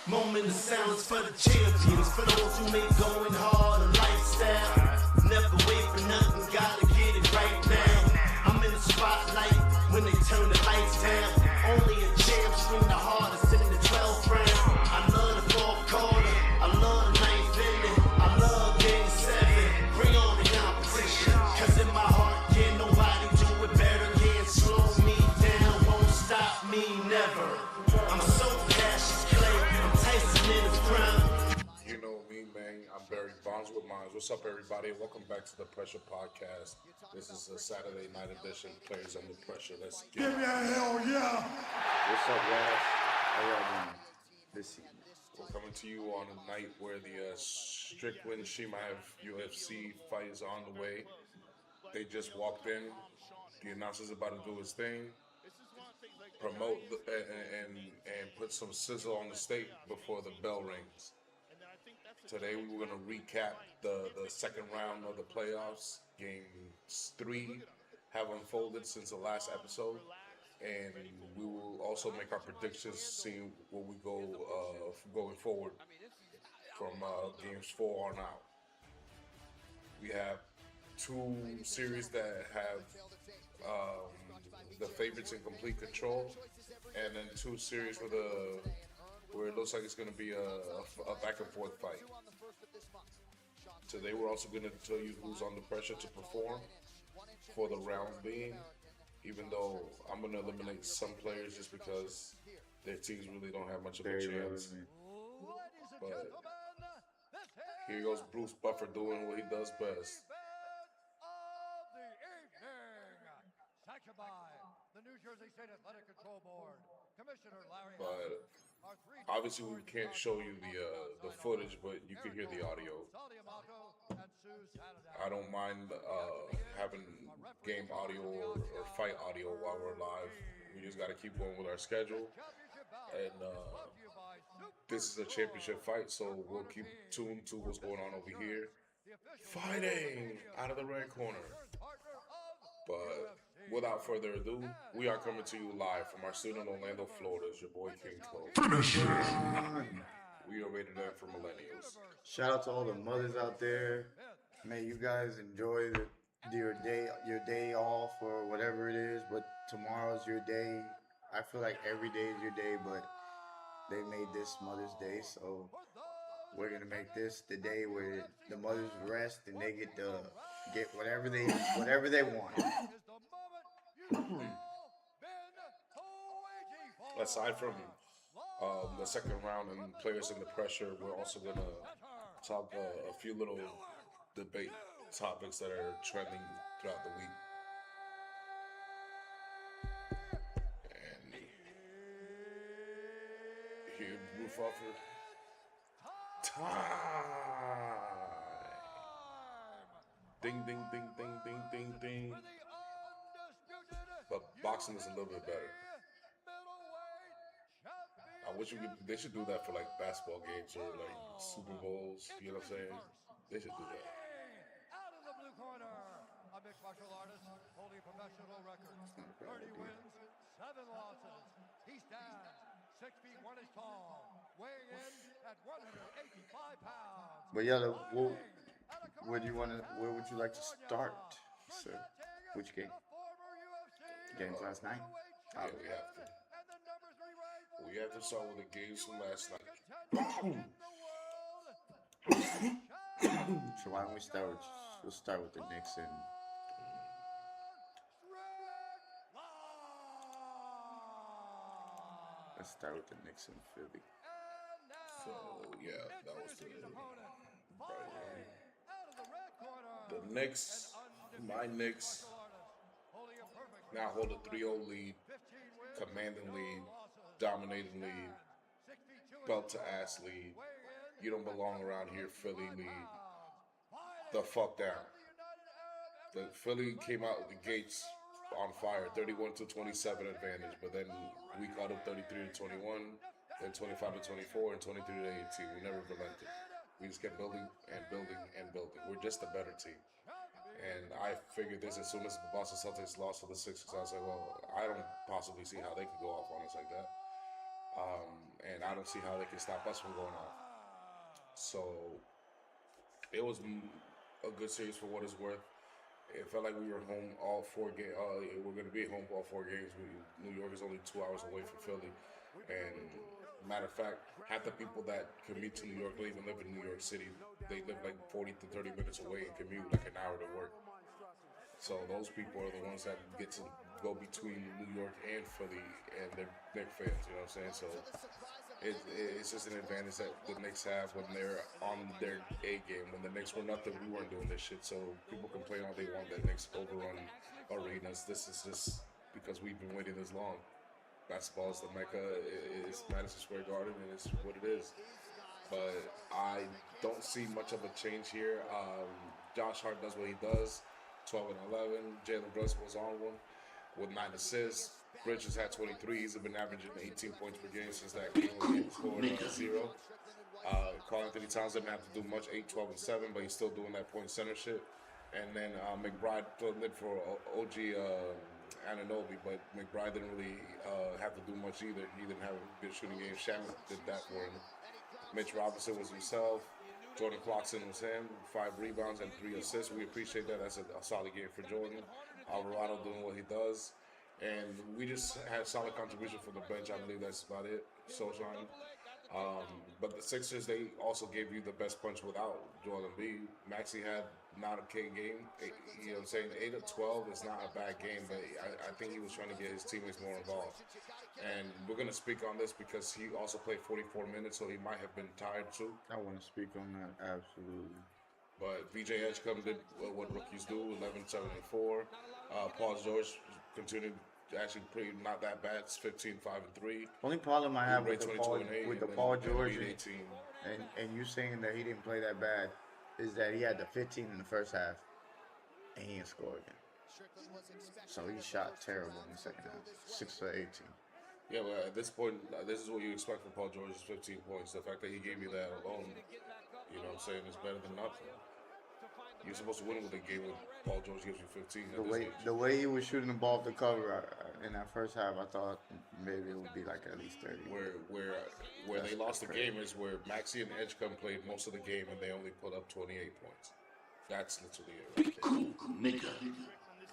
Moment of silence for the champions, for those who make going hard a lifestyle. Never wait for nothing, gotta get it right now. I'm in the spotlight when they turn the lights down. Only a champ swing the hardest in the 12th round. I love the fourth quarter, I love the ninth inning, I love game 7. Bring on the competition, cause in my heart, yeah, nobody do it better. Can't slow me down, won't stop me, never. I'm so passionate, Clay, I'm Tyson in his prime. You know me, man. I'm Barry Bonds with Mines. What's up, everybody? Welcome back to the Pressure Podcast. This is a Saturday night edition. Players under pressure. Let's get Give it. me a hell yeah! What's up, guys? How y'all doing this evening? We're coming to you on a night where the Strickland Shimaev UFC fight is on the way. They just walked in. The announcer's about to do his thing, promote and put some sizzle on the steak before the bell rings. Today we were going to recap the second round of the playoffs. Games 3 have unfolded since the last episode, and we will also make our predictions, seeing where we go going forward from games 4 on out. We have 2 series that have the favorites in complete control, and then 2 series where it looks like it's going to be a back and forth fight. Today we're also going to tell you who's under pressure to perform for the round being, even though I'm going to eliminate some players just because their teams really don't have much of a Very chance. relevant. But here goes Bruce Buffer doing what he does best. Sanctioned by the New Jersey State Athletic Control Board, Commissioner Larry. But obviously we can't show you the footage, but you can hear the audio. I don't mind having game audio or fight audio while we're live. We just got to keep going with our schedule. And this is a championship fight, so we'll keep tuned to what's going on over here. Fighting out of the red corner. But without further ado, we are coming to you live from our studio in Orlando, Florida. It's your boy King Cole. Finish it! We are rated M for millennials. Shout out to all the mothers out there. May you guys enjoy your day off or whatever it is. But tomorrow's your day. I feel like every day is your day, but they made this Mother's Day, so we're gonna make this the day where the mothers rest and they get to get whatever they want. Aside from the second round and players under pressure, we're also going to talk a few little debate topics that are trending throughout the week. And here, Roof Offer. Time! Ding, ding, ding, ding, ding, ding, ding. But boxing is a little bit better. I wish they should do that for like basketball games or like Super Bowls. You know what I'm saying? They should do that. Out of the blue corner, a mixed martial artist holding a professional record. 30 wins, 7 losses. He stands 6 feet 1 inch tall, weighing in at 185 pounds. But yeah, where would you like to start, sir? Which game? Games last night? Yeah, we have to. We have to start with the games from last night. So why don't we start with? We'll start with the Knicks and let's start with the Knicks and Philly. So yeah, that was the Knicks. My Knicks now hold a 3-0 lead, commanding lead, dominating lead, belt to ass lead. You don't belong around here, Philly lead. The fuck down. The Philly came out of the gates on fire, 31-27 advantage, but then we caught up 33-21, then 25-24, and 23-18. We never relented. We just kept building and building and building. We're just a better team. And I figured this as soon as the Boston Celtics lost to the Sixers. I was like, well, I don't possibly see how they could go off on us like that. and I don't see how they can stop us from going off. So it was a good series for what it's worth. It felt like we were home all 4 games. We're going to be home for all 4 games. New York is only 2 hours away from Philly. And matter of fact, half the people that commute to New York don't even live in New York City. They live like 40 to 30 minutes away and commute like an hour to work. So those people are the ones that get to go between New York and Philly, and they're Knicks fans. You know what I'm saying? So it's just an advantage that the Knicks have when they're on their A game. When the Knicks were nothing, we weren't doing this shit. So people complain all they want that Knicks overrun arenas. This is just because we've been waiting this long. Basketball is the mecca. It's Madison Square Garden, and it's what it is. But I don't see much of a change here. Josh Hart does what he does. 12 and 11. Jalen Brunson was on one with 9 assists. Bridges had 23. He's been averaging 18 points per game since that game when he scored 0. Karl Anthony Towns didn't have to do much, 8, 12, and 7, but he's still doing that point center shit. And then McBride filled in for OG Anunoby, but McBride didn't really have to do much either. He didn't have a good shooting game. Shaman did that for him. Mitch Robinson was himself. Jordan Clarkson was him, 5 rebounds and 3 assists. We appreciate that. That's a solid game for Jordan. Alvarado doing what he does. And we just had solid contribution from the bench. I believe that's about it. Sojan. But the Sixers, they also gave you the best punch without Joel Embiid. Maxey had not a king game. You know what I'm saying? 8 of 12 is not a bad game, but I think he was trying to get his teammates more involved. And we're going to speak on this because he also played 44 minutes, so he might have been tired too. I want to speak on that, absolutely. But VJ Edgecombe did what rookies do, 11, 7, and 4. Paul George continued actually pretty not that bad. It's 15, 5, and 3. Only problem I have with 22 the Paul, and 8, with the and Paul then George Embiid is- 18. and you saying that he didn't play that bad is that he had the 15 in the first half and he didn't score again. So he shot terrible in the second half, 6 for 18. Yeah, well, at this point, this is what you expect from Paul George is 15 points. The fact that he gave you that alone, you know what I'm saying, is better than nothing. You're supposed to win with a game when Paul George gives you 15. The way he was shooting the ball off the cover in that first half, I thought maybe it would be like at least 30. Where they lost the game is where Maxey and Edgecombe played most of the game and they only put up 28 points. That's literally it. Right there.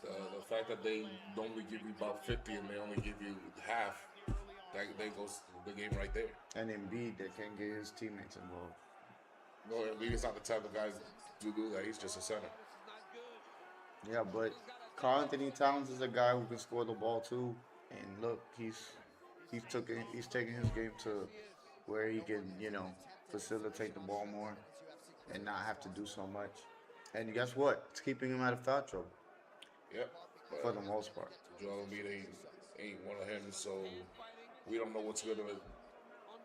The fact that they normally give you about 50 and they only give you half, that goes the game right there. And Embiid that can't get his teammates involved. No, Embiid is not the type of guy to do that. He's just a center. Yeah, but Karl Anthony Towns is a guy who can score the ball too. And look, he's taking his game to where he can, facilitate the ball more and not have to do so much. And guess what? It's keeping him out of foul trouble Yep. for the most part. Joel Embiid ain't one of him, so we don't know what's going to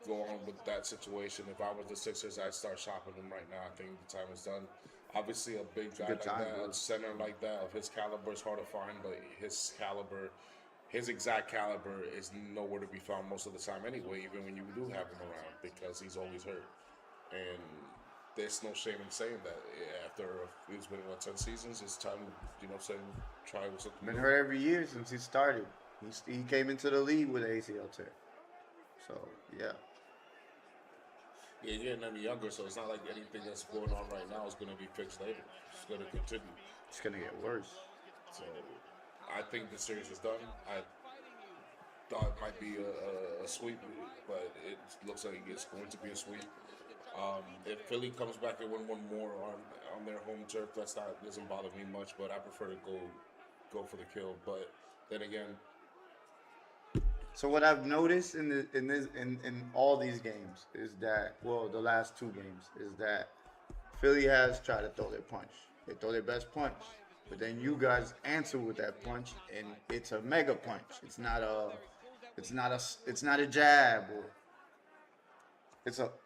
go on with that situation. If I was the Sixers, I'd start shopping them right now. I think the time is done. Obviously, a big guy like that, a center like that of his caliber is hard to find, but his exact caliber is nowhere to be found most of the time anyway, even when you do have him around, because he's always hurt. And there's no shame in saying that. After he's been 10 seasons, it's time, try with something Been new. hurt every year since he started. He came into the league with an ACL tear. So, yeah. Yeah, you're getting any younger, so it's not like anything that's going on right now is going to be fixed later. It's going to continue. It's going to get worse. So I think the series is done. I thought it might be a sweep, but it looks like it's going to be a sweep. If Philly comes back and win one more on their home turf, doesn't bother me much. But I prefer to go for the kill. But then again, So what I've noticed in all these games is that, the last 2 games, is that Philly has tried to throw their punch. They throw their best punch, but then you guys answer with that punch, and it's a mega punch. It's not a jab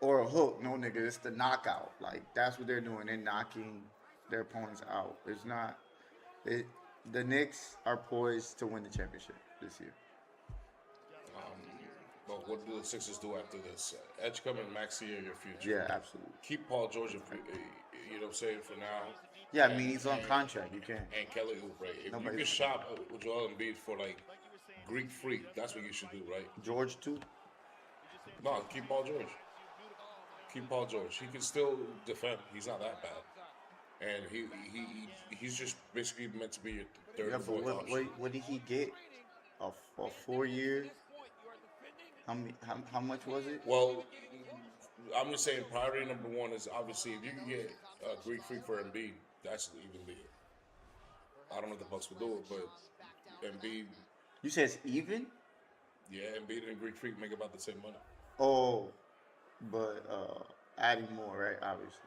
or a hook. No, nigga, it's the knockout. Like, that's what they're doing. They're knocking their opponents out. It's not. The Knicks are poised to win the championship this year. but what do the Sixers do after this? Edgecombe and Maxey are your future. Yeah, absolutely. Keep Paul George, you know what I'm saying, for now. Yeah, I mean, he's on contract. You can't. And Kelly Oubre. If you Nobody's- can shop with Joel Embiid for like Greek freak, that's what you should do, right? George too. No, keep Paul George. Keep Paul George. He can still defend. He's not that bad. And he's just basically meant to be your third Yeah, or but fourth option. what did he get? For 4 years? How much was it? Well, I'm just saying priority number one is obviously if you can get a Greek Freak for Embiid, that's even bigger. I don't know if the Bucks will do it, but Embiid, You said it's even? yeah, Embiid and Greek Freak make about the same money. Oh, but adding more, right? Obviously,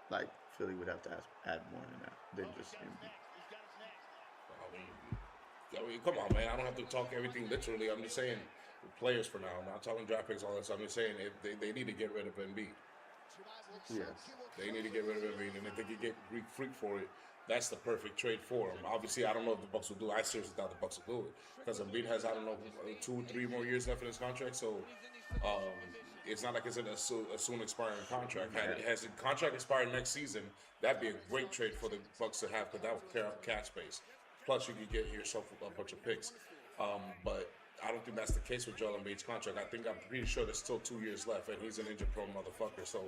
like Philly would have to add more than that than just Embiid. I mean, come on, man. I don't have to talk everything literally. I'm just saying players for now. I'm not talking draft picks, all that stuff. I'm just saying if they need to get rid of Embiid. Yes. They need to get rid of Embiid, and if they could get Greek Freak for it, that's the perfect trade for him. Obviously, I don't know if the Bucks will do it. I seriously doubt the Bucks will do it because Embiid has, I don't know, 2 or 3 more years left in his contract. So it's not like it's a soon expiring contract. Has the contract expired next season, that'd be a great trade for the Bucks to have because that would clear up cap space. Plus, you could get yourself a bunch of picks. But I don't think that's the case with Joel Embiid's contract. I'm pretty sure there's still 2 years left, and he's an injury-prone motherfucker. So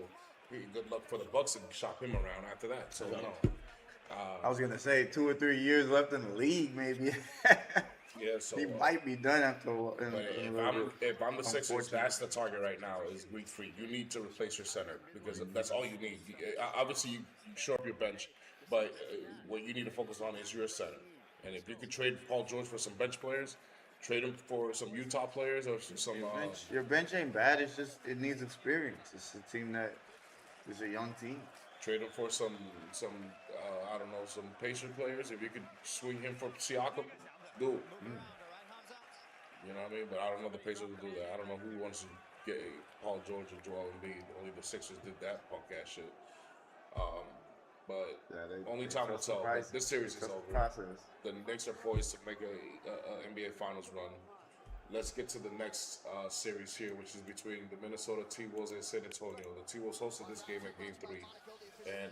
good luck for the Bucks to shop him around after that. So no. I was gonna say 2 or 3 years left in the league, maybe. Yeah, so He might be done after. if I'm the Sixers, that's the target right now is Greek Freak. You need to replace your center because that's all you need. Obviously, you shore up your bench, but what you need to focus on is your center. And if you could trade Paul George for some bench players, trade him for some Utah players or some. Your bench ain't bad. It's just it needs experience. It's a team that is a young team. Trade him for some I don't know, some Pacer players. If you could swing him for Siakam, do it. You know what I mean? But I don't know if the Pacers will do that. I don't know who wants to get Paul George or Joel Embiid. Only the Sixers did that punk ass shit. But only time will tell. But this series is over. The Knicks are poised to make a NBA Finals run. Let's get to the next series here, which is between the Minnesota T-Wolves and San Antonio. The T-Wolves hosted this game at Game 3, and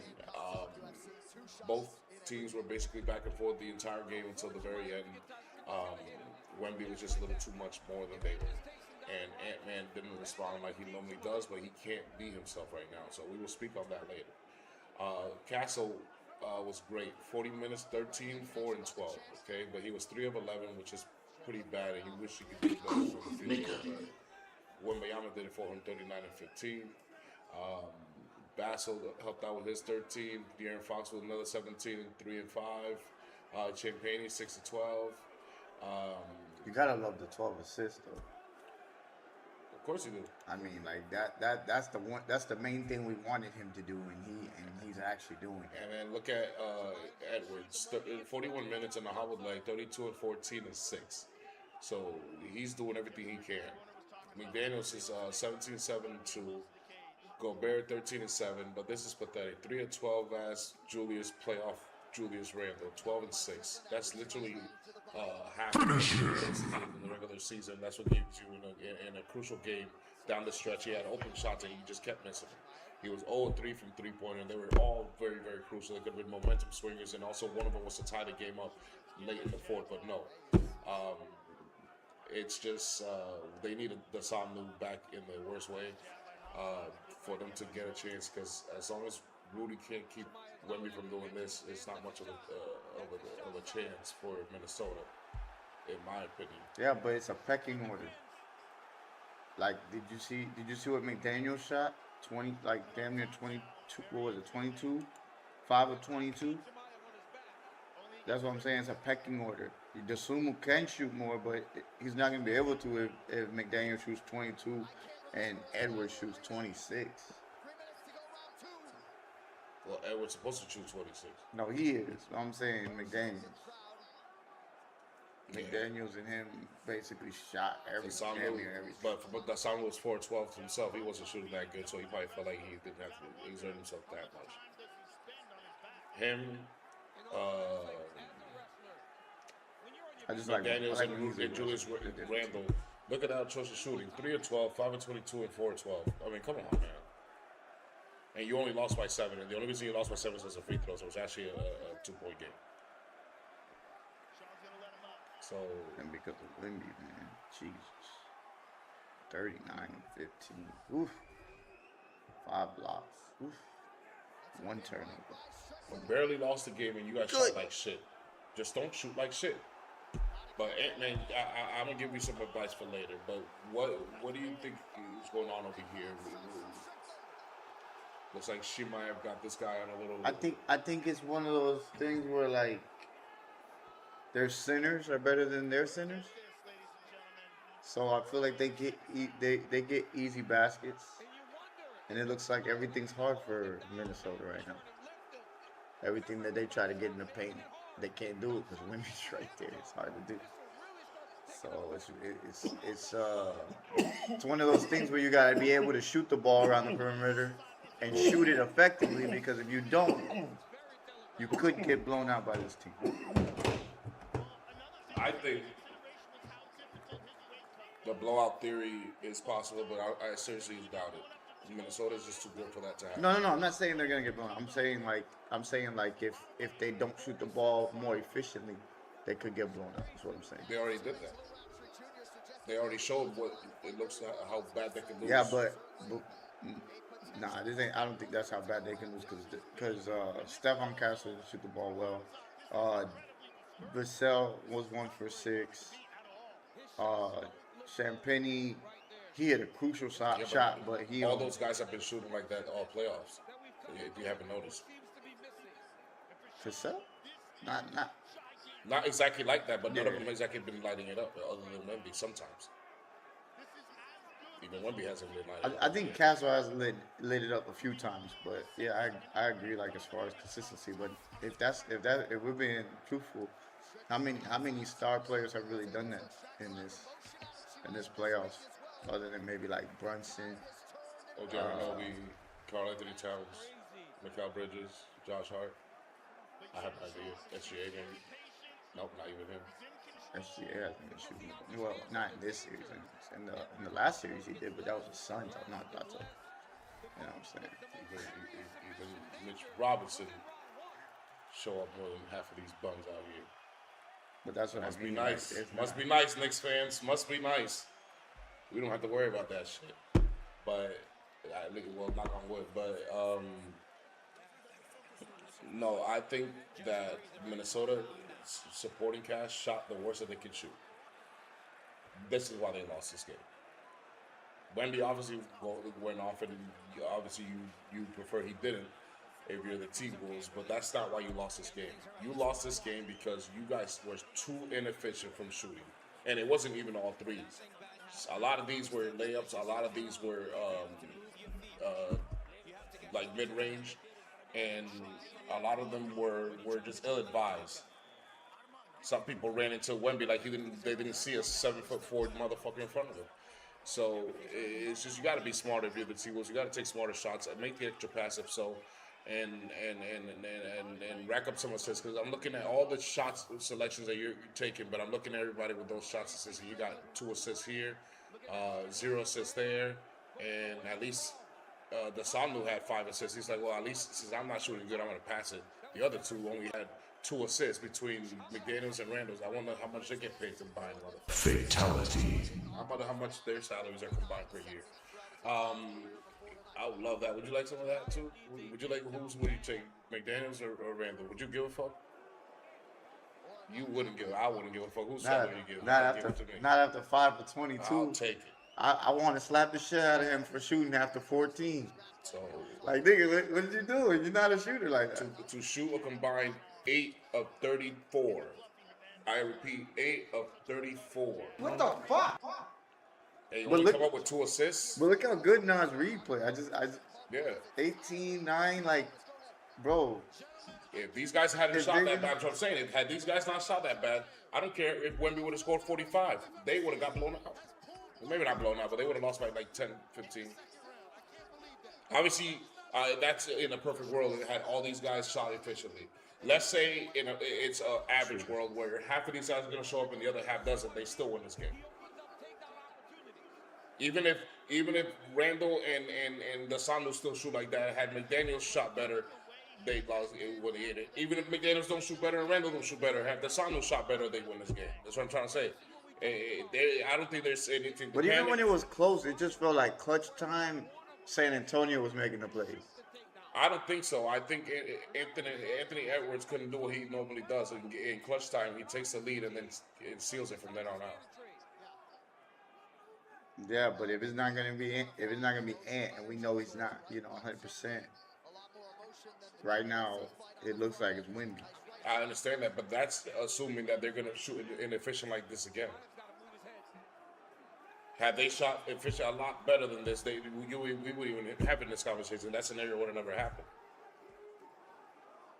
both teams were basically back and forth the entire game until the very end. Wemby was just a little too much more than they were, and Ant-Man didn't respond like he normally does, but he can't be himself right now, so we will speak on that later. Castle was great, 40 minutes, 13, 4, and 12, okay? But he was 3 of 11, which is pretty bad, and you wish you could do better for the future. Wembanyama did it for him, 39 and 15. Bassel helped out with his 13. De'Aaron Fox with another 17 and 3 and 5. Champagnie 6 to 12. You gotta love the 12 assists though. Of course you do. I mean, like that's the one. That's the main thing we wanted him to do, and he's actually doing it. And then look at Edwards, 41 minutes in the hot with leg, 32 and 14 and 6. So he's doing everything he can. McDaniels is 17, 7 and 2. Gobert 13 and 7, but this is pathetic. 3 and 12 as playoff Julius Randle, 12 and 6. That's literally half of the regular season. That's what gives you in a crucial game down the stretch. He had open shots and he just kept missing them. He was 0-3 from three-pointer, and they were all very, very crucial. They could have been momentum swingers, and also one of them was to tie the game up late in the fourth, but no. It's just they needed the Samnu back in the worst way for them to get a chance, because as long as Rudy can't keep Wemby from doing this, it's not much of a chance for Minnesota, in my opinion. Yeah, but it's a pecking order. Like, did you see what McDaniel shot? 20, like damn near 22. What was it? 22, 5 of 22. That's what I'm saying. It's a pecking order. Dosunmu can shoot more, but he's not gonna be able to if McDaniel shoots 22 and Edwards shoots 26. Well, Edwards supposed to shoot 26. No, he is. I'm saying McDaniels. Yeah. McDaniels and him basically shot everything. But Dasamnu was 4-12 to himself. He wasn't shooting that good, so he probably felt like he didn't have to exert himself that much. Him, McDaniels and Julius Randle. Look at how atrocious shooting. 3 of 12, 5 of 22, and 4 of 12. I mean, come on, man. And you only lost by 7. And the only reason you lost by 7 was a free throw. So it was actually a 2-point game. So. And because of Wemby, man. Jesus. 39-15. Oof. 5 blocks. Oof. 1 turnover. Barely lost the game and you guys shot like shit. Just don't shoot like shit. But man, I'm gonna give you some advice for later. But what do you think is going on over here? Looks like she might have got this guy on a little. I think it's one of those things where like their centers are better than their centers. So I feel like they get easy baskets, and it looks like everything's hard for Minnesota right now. Everything that they try to get in the paint, they can't do it because Wemby's right there. It's hard to do. So it's one of those things where you gotta be able to shoot the ball around the perimeter and shoot it effectively, because if you don't, you could get blown out by this team. I think the blowout theory is possible, but I seriously doubt it. Minnesota's just too good for that to happen. No. I'm not saying they're gonna get blown. I'm saying like if they don't shoot the ball more efficiently, they could get blown up. That's what I'm saying. They already did that. They already showed what it looks like, how bad they can lose. Yeah, but nah, this ain't. I don't think that's how bad they can lose, because Stephon Castle didn't shoot the ball well. Vassell was 1 for 6. Champagny, he had a crucial shot, but he all those guys have been shooting like that all playoffs. If you haven't noticed, Vassell, not exactly like that, but none of them exactly been lighting it up, other than Wemby sometimes. Even Wemby hasn't been lighting it up. I think Castle has lit it up a few times, but yeah, I agree. Like as far as consistency, but if we're being truthful, how many star players have really done that in this playoffs, other than maybe like Brunson, OJ Anunoby, Karl Anthony Towns, Mikal Bridges, Josh Hart. I have no idea. SGA maybe. Nope, not even him. SGA hasn't been shooting. Well, not in this series. In the last series he did, but that was the Suns. I'm not about to. You know what I'm saying? Even Mitch Robinson show up more than half of these bums out here. But that's what Must I mean. be nice. Like, Must be nice, Knicks fans. Must be nice. We don't have to worry about that shit. But well, knock on wood. But no, I think that Minnesota supporting cast shot the worst that they could shoot. This is why they lost this game. Wemby obviously went off, and obviously you prefer he didn't if you're the T-Bulls, but that's not why you lost this game. You lost this game because you guys were too inefficient from shooting, and it wasn't even all threes. A lot of these were layups. A lot of these were like mid-range, and a lot of them were just ill-advised. Some people ran into Wemby like they didn't see a 7'4" motherfucker in front of them. So it's just, you got to be smarter if you're the T-Wolves. You got to take smarter shots and make the extra pass if so, and rack up some assists. Because I'm looking at all the shots selections that you're taking, but I'm looking at everybody with those shots assists. You got 2 assists here, 0 assists there, and at least the Sanlu had 5 assists. He's like, well, at least since I'm not shooting good, I'm gonna pass it. The other 2 only had 2 assists between McDaniels and Randles. I wonder how much they get paid combined. Fatality. I wonder how much their salaries are combined per year. I would love that. Would you like some of that too? Would you like would you take, McDaniels or Randle? Would you give a fuck? You wouldn't give. I wouldn't give a fuck. Whose salary you give? Not after 5 for 22. I'll take it. I want to slap the shit out of him for shooting after 14. So, like, nigga, what did you do? You're not a shooter like that. To shoot a combined 8 of 34. I repeat, 8 of 34. What the fuck? Hey, you want to come up with 2 assists? But look how good Nas Reed played. I just Yeah. 18, 9, like, bro. If these guys hadn't shot that bad, that's what I'm saying. Had these guys not shot that bad, I don't care if Wemby would have scored 45. They would have got blown out. Well, maybe not blown out, but they would have lost by like 10, 15. Obviously, that's in a perfect world. It had all these guys shot efficiently. Let's say it's an average world where half of these guys are going to show up and the other half doesn't. They still win this game. Even if Randle and the Sandu still shoot like that, had McDaniels shot better, they lost. It would have hit it. Even if McDaniels don't shoot better and Randle don't shoot better, had the Sandu shot better, they win this game. That's what I'm trying to say. I don't think there's anything. But even when it was close, it just felt like clutch time. San Antonio was making the plays. I don't think so. I think Anthony Edwards couldn't do what he normally does in clutch time. He takes the lead and then it seals it from then on out. Yeah, but if it's not gonna be Ant, and we know he's not, 100%. Right now, it looks like it's windy. I understand that, but that's assuming that they're going to shoot inefficient like this again. Had they shot efficient a lot better than this, we wouldn't even have this conversation. That scenario would have never happened.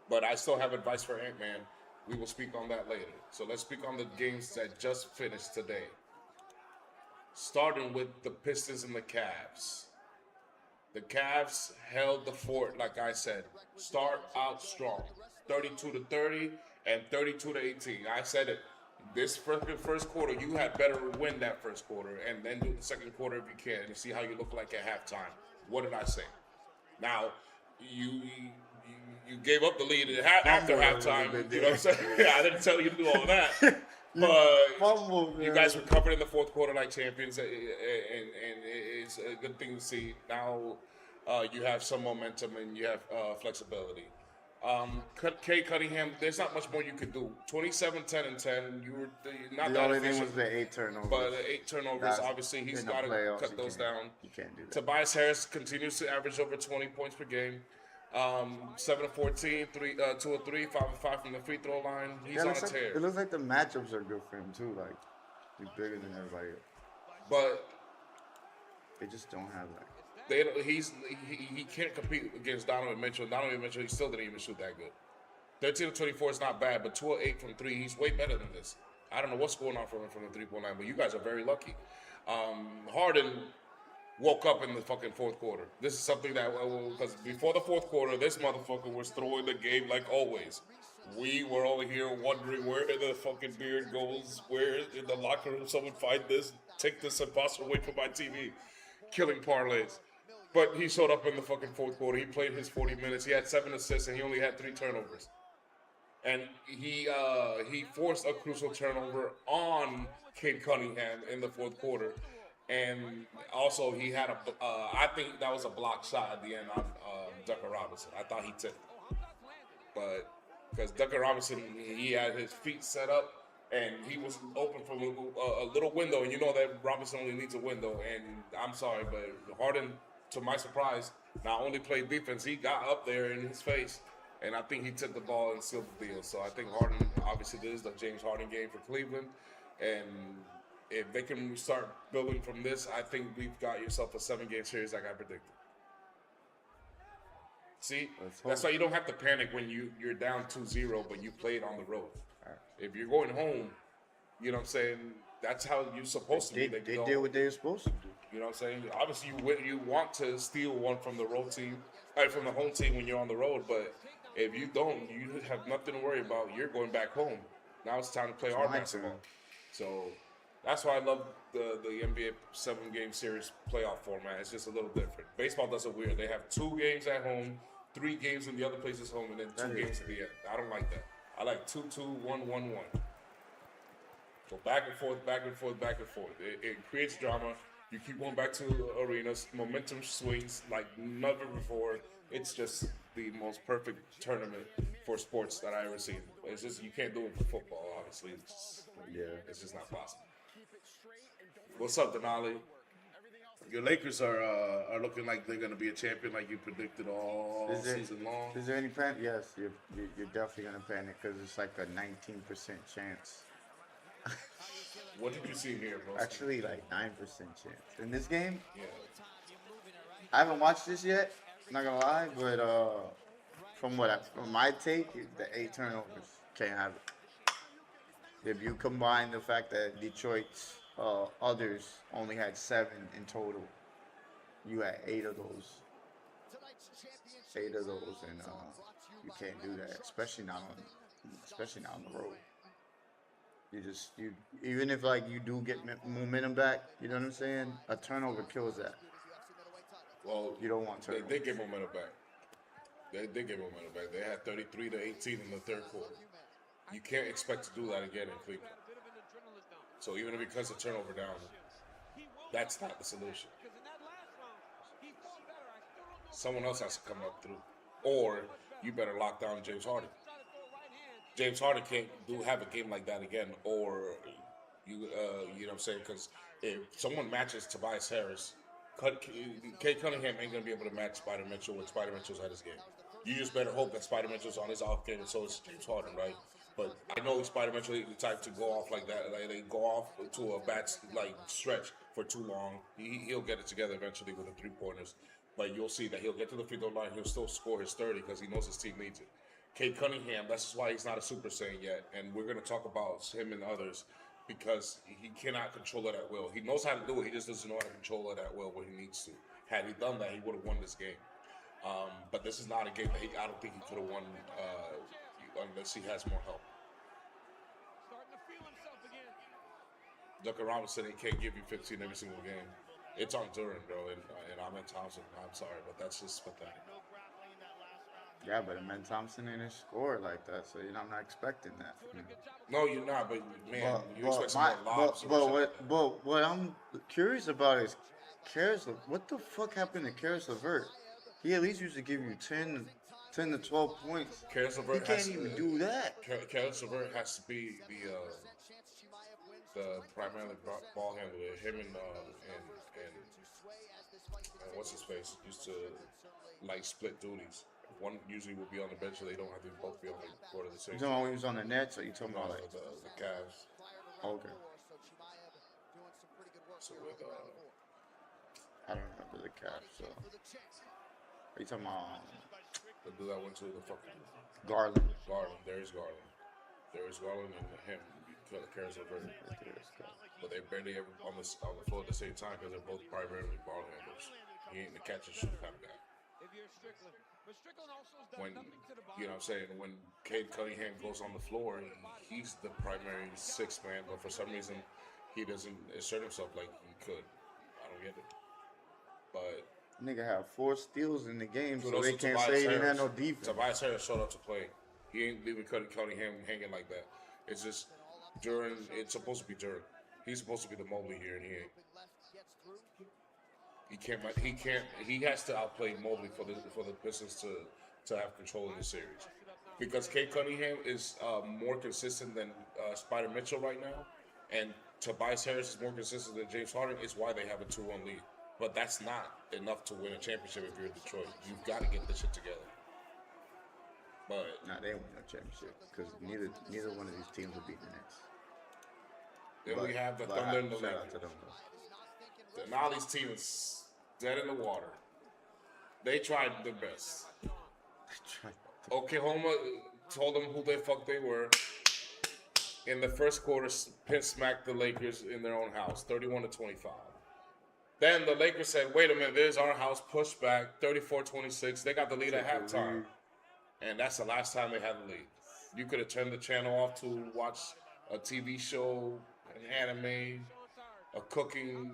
But I still have advice for Ant-Man. We will speak on that later. So let's speak on the games that just finished today. Starting with the Pistons and the Cavs. The Cavs held the fort, like I said. Start out strong. 32-30 and 32-18. I said it. This first quarter, you had better win that first quarter and then do the second quarter if you can and see how you look like at halftime. What did I say? Now, you gave up the lead after halftime. You know what I'm saying? Yeah, I didn't tell you to do all that. But you guys recovered in the fourth quarter like champions, and it's a good thing to see. Now you have some momentum and you have flexibility. Kate Cunningham, there's not much more you could do. 27, 10, and 10. You were not the that only efficient. thing was the 8 turnovers. But the 8 turnovers, obviously, he's got to cut those down. You can't do that. Tobias Harris continues to average over 20 points per game. 7 of 14, 2 of 3, 5 of 5 from the free throw line. He's on a tear. It looks like the matchups are good for him too. Like he's bigger than everybody else. But they just don't have that. He can't compete against Donovan Mitchell. Donovan Mitchell, he still didn't even shoot that good. 13 of 24 is not bad, but 2 of 8 from 3, he's way better than this. I don't know what's going on for him from the 3-point line, but you guys are very lucky. Harden woke up in the fucking fourth quarter. This is something that, because before the fourth quarter, this motherfucker was throwing the game like always. We were over here wondering where the fucking beard goes, where in the locker room someone find this, take this and pass it away from my TV. Killing parlays. But he showed up in the fucking fourth quarter. He played his 40 minutes. He had 7 assists and he only had 3 turnovers. And he forced a crucial turnover on Cade Cunningham in the fourth quarter. And also he had I think that was a block shot at the end on Duncan Robinson. I thought he tipped it. But because Duncan Robinson, he had his feet set up and he was open from a little window. And you know that Robinson only needs a window. And I'm sorry, but Harden, to my surprise, not only played defense, he got up there in his face. And I think he took the ball and sealed the deal. So I think Harden, obviously, this is the James Harden game for Cleveland. And if they can start building from this, I think we've got yourself a 7-game series like I predicted. See, that's why you don't have to panic when you're down 2-0, but you played on the road. If you're going home, you know what I'm saying, that's how you're supposed to be. They did what they were supposed to do. You know what I'm saying? Obviously, you want to steal one from the road team, from the home team when you're on the road, but if you don't, you have nothing to worry about. You're going back home. Now it's time to play our basketball. So that's why I love the NBA 7-game series playoff format. It's just a little different. Baseball does it weird. They have 2 games at home, 3 games in the other place's home, and then 2 games at the end. I don't like that. I like 2-2, 1-1-1. So back and forth, back and forth, back and forth. It creates drama. You keep going back to arenas. Momentum swings like never before. It's just the most perfect tournament for sports that I ever seen. It's just, you can't do it for football, obviously. It's just not possible. What's up, Denali? Your Lakers are looking like they're going to be a champion like you predicted all season long. Is there any panic? Yes, you're definitely going to panic because it's like a 19% chance. What did you see here, bro? Actually, like 9% chance. In this game? Yeah. I haven't watched this yet, not going to lie, but from my take, the 8 turnovers, can't have it. If you combine the fact that Detroit's others only had 7 in total, you had 8 of those. 8 of those, and you can't do that, especially not on the road. You even if like you do get momentum back, you know what I'm saying? A turnover kills that. Well, you don't want turnover. They did get momentum back. They did get momentum back. They had 33-18 in the third quarter. You can't expect to do that again in Cleveland. So even if he cuts a turnover down, that's not the solution. Someone else has to come up through, or you better lock down James Harden. James Harden can't have a game like that again, or you know what I'm saying? Because if someone matches Tobias Harris, Kate Cunningham ain't gonna be able to match Spider Mitchell when Spider Mitchell's at his game. You just better hope that Spider Mitchell's on his off game, and so is James Harden, right? But I know Spider Mitchell is the type to go off like that. Like they go off to a bad stretch for too long. He'll get it together eventually with the 3-pointers. But you'll see that he'll get to the free throw line. He'll still score his 30 because he knows his team needs it. Kate Cunningham, that's why he's not a Super Saiyan yet. And we're going to talk about him and others because he cannot control it at will. He knows how to do it. He just doesn't know how to control it at will when he needs to. Had he done that, he would have won this game. But this is not a game that I don't think he could have won unless he has more help. Duncan Robinson, he can't give you 15 every single game. It's on Duran, bro, and Ahmed Thompson. I'm sorry, but that's just pathetic. Yeah, but Amen Thompson ain't a scorer like that, so I'm not expecting that from him. No, you're not, but man, you expect some my, more lobs. but what I'm curious about is what the fuck happened to Karis LeVert? He at least used to give you 10 to 12 points. Karis He LeVert can't even do that. Karis LeVert has to be the primarily ball handler. Him and what's his face used to like split duties. One usually will be on the bench, so they don't have to both be on the court at the same You talking time. about when he was on the Nets, or you talking about like the Cavs? okay? So with I don't remember the Cavs. So are you talking about the dude that went to the fucking Garland? Darius Garland and him. Karis LeVert. But they barely ever on the floor at the same time because they're both primarily ball handlers. He ain't the catch and shoot kind of guy. When you know what I'm saying, when Cade Cunningham goes on the floor, he's the primary sixth man, but for some reason he doesn't assert himself like he could. I don't get it. But Nigga had 4 steals in the game, dude, so they also can't Tobias say he didn't Harris. have no defense. Tobias Harris showed up to play. He ain't leaving Cunningham hanging like that. It's just Duran. It's supposed to be Duran. He's supposed to be the Mobley here, and he ain't. He can't. He has to outplay Mobley for the Pistons to have control of the series, because Kate Cunningham is more consistent than Spider Mitchell right now, and Tobias Harris is more consistent than James Harden. Is why they have a 2-1 lead. But that's not enough to win a championship if you're Detroit. You've got to get this shit together. But Nah, they won't win a championship because neither one of these teams will beat the Nets. then we have the Thunder and the shout out Lakers. to them. Now these teams dead in the water. They tried their best. Oklahoma told them who the fuck they were. In the first quarter, pin smacked the Lakers in their own house, 31-25. Then the Lakers said, wait a minute, there's our house, push back, 34-26. They got the lead at halftime. And that's the last time they had the lead. You could have turned the channel off to watch a TV show, an anime, a cooking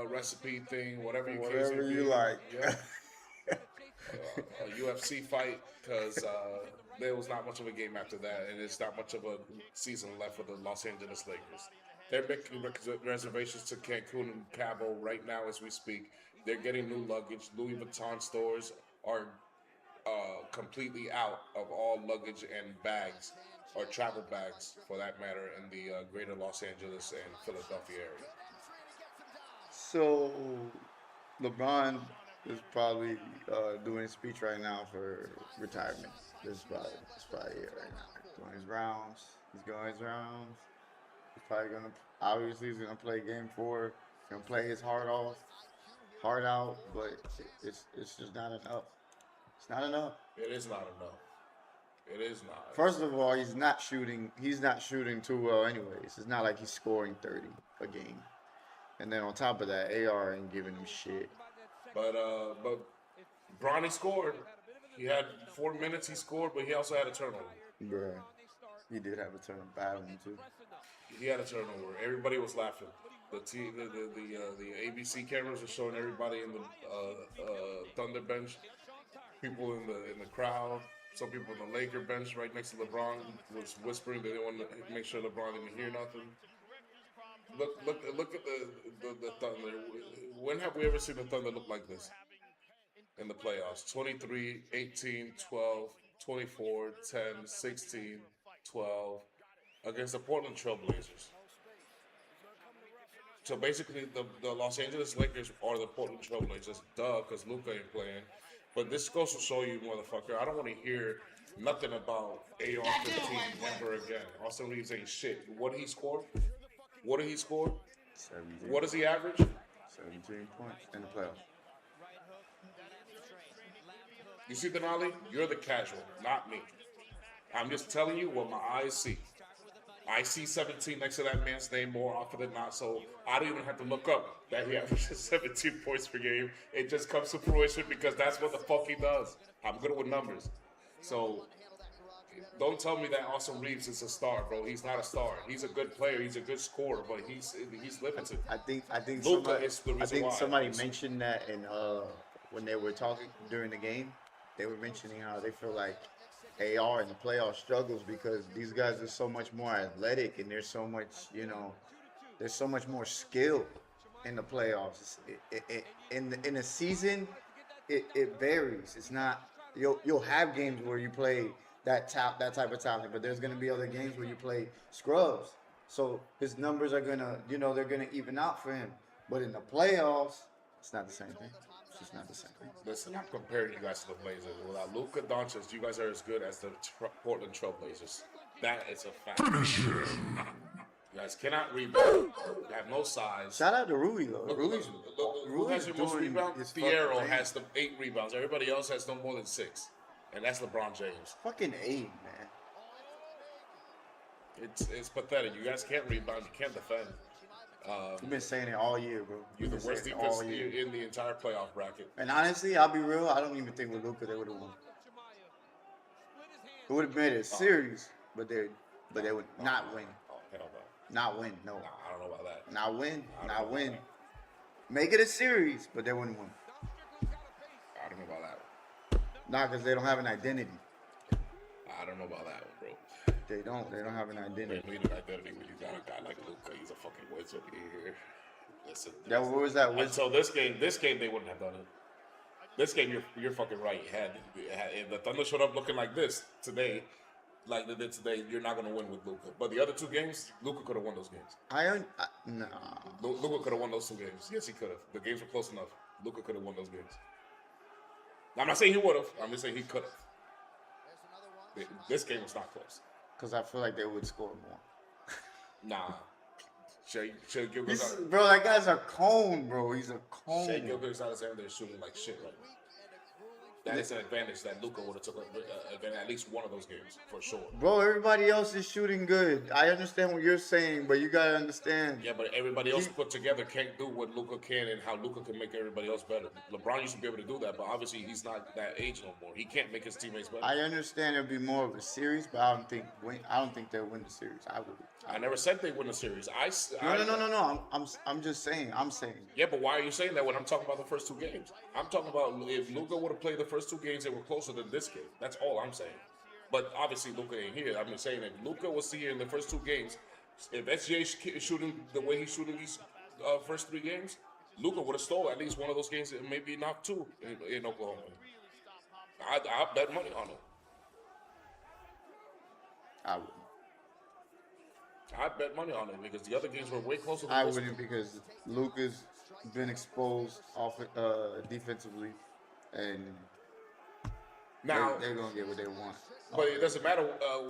recipe thing, whatever you like. Yeah. A UFC fight, because there was not much of a game after that, and it's not much of a season left for the Los Angeles Lakers. They're making reservations to Cancun and Cabo right now as we speak. They're getting new luggage. Louis Vuitton stores are completely out of all luggage and bags, or travel bags for that matter, in the greater Los Angeles and Philadelphia area. So, LeBron is probably doing a speech right now for retirement. This is probably it right now. Doing his rounds. He's going his rounds. He's probably he's gonna play game 4. He's gonna play his heart out, but it's just not enough. It's not enough. It is not enough. It is not. First of all, he's not shooting too well anyways. It's not like he's scoring 30 a game. And then on top of that, AR ain't giving him shit. But Bronny scored. He had 4 minutes. He scored, but he also had a turnover. Bruh. He did have a turn of bad one too. He had a turnover. Everybody was laughing. The ABC cameras were showing everybody in the Thunder bench. People in the crowd. Some people in the Laker bench right next to LeBron was whispering. They didn't want to make sure LeBron didn't hear nothing. Look at the Thunder. When have we ever seen the Thunder look like this in the playoffs? 23, 18, 12, 24, 10, 16, 12 against the Portland Trailblazers. So basically, the Los Angeles Lakers are the Portland Trailblazers. Duh, because Luka ain't playing. But this goes to show you, motherfucker, I don't want to hear nothing about AR-15 ever again. Austin Reeves ain't shit. What did he score? 17. What does he average? 17 points in the playoffs. You see, Denali? You're the casual, not me. I'm just telling you what my eyes see. I see 17 next to that man's name more often than not, so I don't even have to look up that he averages 17 points per game. It just comes to fruition because that's what the fuck he does. I'm good with numbers. So don't tell me that Austin Reeves is a star, bro. He's not a star. He's a good player. He's a good scorer, but he's limited. I think Luka somebody, is the reason I think why. somebody mentioned that in when they were talking during the game. They were mentioning how they feel like AR in the playoff struggles because these guys are so much more athletic and there's so much, there's so much more skill in the playoffs. In the season, it varies. It's not you'll have games where you play that type of talent, but there's gonna be other games where you play scrubs. So his numbers are gonna, they're gonna even out for him. But in the playoffs, it's not the same thing. It's just not the same thing. Listen, I'm comparing you guys to the Blazers. Without Luka Doncic, you guys are as good as the Portland Trailblazers. That is a fact. You guys cannot rebound. You have no size. Shout out to Rui though. Who has your most doing rebounds? his fucking Fierro thing. has the 8 rebounds. Everybody else has no more than 6. And that's LeBron James. Fucking 8, man. It's pathetic. You guys can't rebound. You can't defend. You've been saying it all year, bro. You're the You've been worst saying it defense all year. in the entire playoff bracket. And honestly, I'll be real. I don't even think with Luka they would have won. It would have made it a series, but they would not win. Oh, hell no. Not win. No. Nah, I don't know about that. Not win. I don't Not know win. about Make it a series, but they wouldn't win. I don't know about that. Not because they don't have an identity. I don't know about that one, bro. They don't. They don't have an They identity. need an identity when you got a guy like Luka. He's a fucking wizard here. Listen. That what was that? Until this game they wouldn't have done it. This game, you're fucking right. If the Thunder showed up looking like this today, like they did today, you're not gonna win with Luka. But the other 2 games, Luka could have won those games. Nah. Luka could have won those 2 games. Yes, he could have. The games were close enough. Luka could have won those games. I'm not saying he would have. I'm just saying he could have. This game was not close. Because I feel like they would score more. Nah. Shea Gilgeous, Bro, that guy's a cone, bro. He's a cone. Shea Gilgeous-Alexander is shooting like shit right now. That is an advantage that Luka would have took at least one of those games for sure. Bro, everybody else is shooting good. I understand what you're saying, but you gotta understand. Yeah, but everybody else put together can't do what Luka can and how Luka can make everybody else better. LeBron used to be able to do that, but obviously he's not that age no more. He can't make his teammates better. I understand it'll be more of a series, but I don't think they'll win the series. I would. I never said they win the series. No. I'm just saying. I'm saying. Yeah, but why are you saying that when I'm talking about the first 2 games? I'm talking about if Luka would have played the first 2 games, they were closer than this game. That's all I'm saying. But obviously Luka ain't here. I'm just saying if Luka was here in the first 2 games, if SGA is shooting the way he's shooting these first 3 games, Luka would have stole at least one of those games, and maybe not 2 in Oklahoma. I bet money on it. I would. I bet money on it because the other games were way closer. Than I this wouldn't because Luka's been exposed defensively, and Now, they're gonna get what they want. but it doesn't matter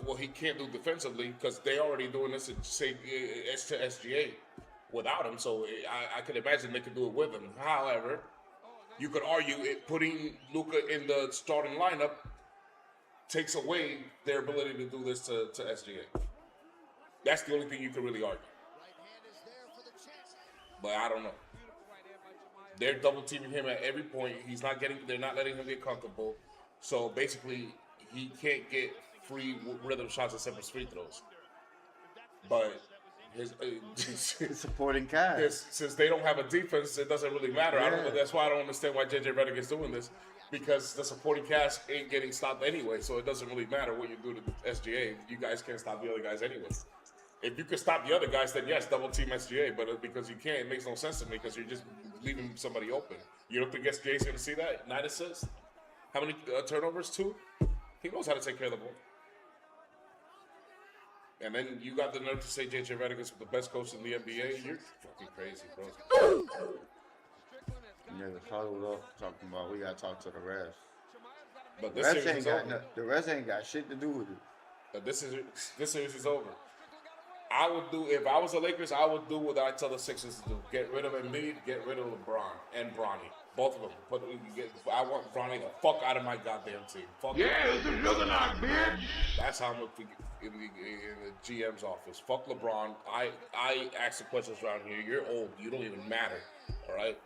what he can't do defensively because they already doing this to SGA without him. So I could imagine they could do it with him. However, you could argue putting Luka in the starting lineup takes away their ability to do this to SGA. That's the only thing you can really argue. But I don't know. They're double teaming him at every point. They're not letting him get comfortable. So basically, he can't get free rhythm shots except for free throws. But Supporting cast. since they don't have a defense, it doesn't really matter. Yeah. That's why I don't understand why JJ Redick is doing this. Because the supporting cast ain't getting stopped anyway, so it doesn't really matter what you do to SGA. You guys can't stop the other guys anyway. If you could stop the other guys, then yes, double team SGA. But because you can't, it makes no sense to me because you're just leaving somebody open. You don't think SGA's going to see that? 9 assists? How many turnovers? 2? He knows how to take care of the ball. And then you got the nerve to say JJ Redick is the best coach in the NBA. You're fucking crazy, bro. Niggas huddled up talking about we gotta talk to the refs. But The this refs series ain't is got over. the refs ain't got shit to do with it. But this series is over. I would do if I was the Lakers. I would do what I tell the Sixers to do: get rid of Embiid, get rid of LeBron and Bronny, both of them. I want Bronny the fuck out of my goddamn team. Fuck yeah, it's a juggernaut, bitch. That's how I'm in the GM's office. Fuck LeBron. I ask the questions around here. You're old. You don't even matter. All right.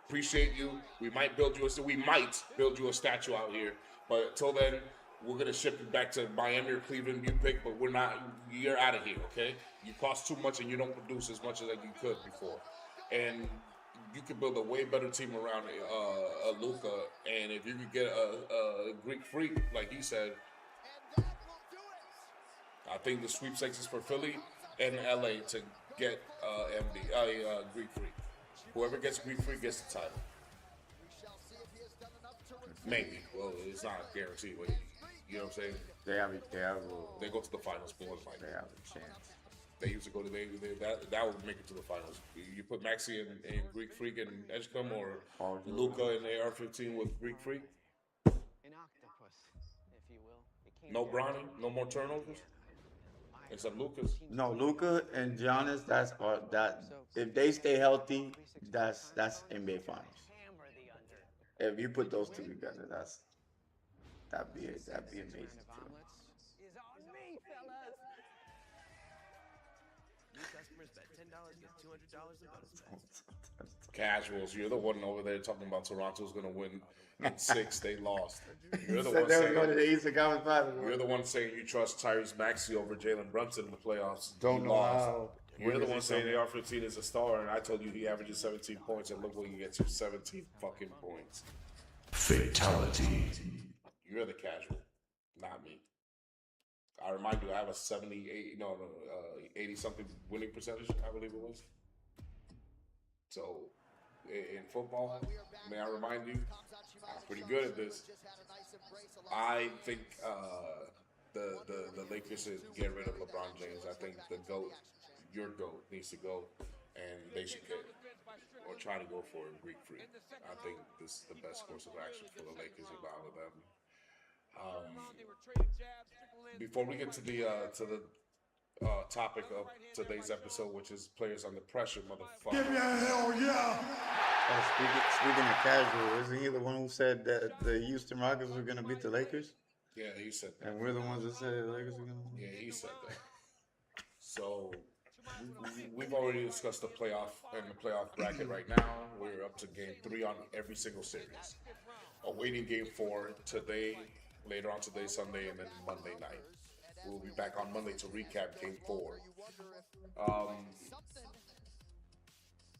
Appreciate you. We might build you a statue out here. But until then, we're gonna ship you back to Miami or Cleveland. You pick, but we're not. You're out of here, okay? You cost too much, and you don't produce as much as you could before. And you could build a way better team around Luka. And if you could get a Greek freak, like he said, I think the sweepstakes is for Philly and LA to get Greek freak. Whoever gets Greek freak gets the title. Maybe. Well, it's not guaranteed. But you know what I'm saying? They They go to the finals more than likely. have a chance. They used to go to that would make it to the finals. You put Maxey and Greek Freak and Edgecombe or Luka and AR-15 with Greek Freak. An octopus, if you will. It can't No be Bronny, no more turnovers. Except Luka's. No, Luka and Giannis. That if they stay healthy, that's NBA Finals. hammer the under. If you put those two together, that'd be amazing. Too. Is on me, fellas. New customers bet $10 get $200 in bonus bets. Casuals, you're the one over there talking about Toronto's gonna win in 6. They lost. You're the Said one they were going to saying. the Eastern Conference Finals. You're the one saying you trust Tyrese Maxey over Jalen Brunson in the playoffs. Don't You know lost. how. You're the What one is saying it? AR-15 is a star, and I told you he averages 17 points, and look what you get to 17 fucking points. Fatality. You're the casual, not me. I remind you, I have a 80 something winning percentage, I believe it was. So, in football, may I remind you, I'm pretty good at this. I think the Lakers should get rid of LeBron James. I think the GOAT, your GOAT, needs to go, and they should get or try to go for a Greek freak. I think this is the best course of action for the Lakers if I were them. Before we get to the topic of today's episode, which is players under pressure, motherfucker. Speaking of casual, isn't he the one who said that the Houston Rockets were going to beat the Lakers? Yeah, he said that. And we're the ones that said the Lakers were going to win? Yeah, he said that. So we've already discussed the playoff bracket right now. We're up to game 3 on every single series. Awaiting game 4 today, later on today, Sunday, and then Monday night. We'll be back on Monday to recap game 4.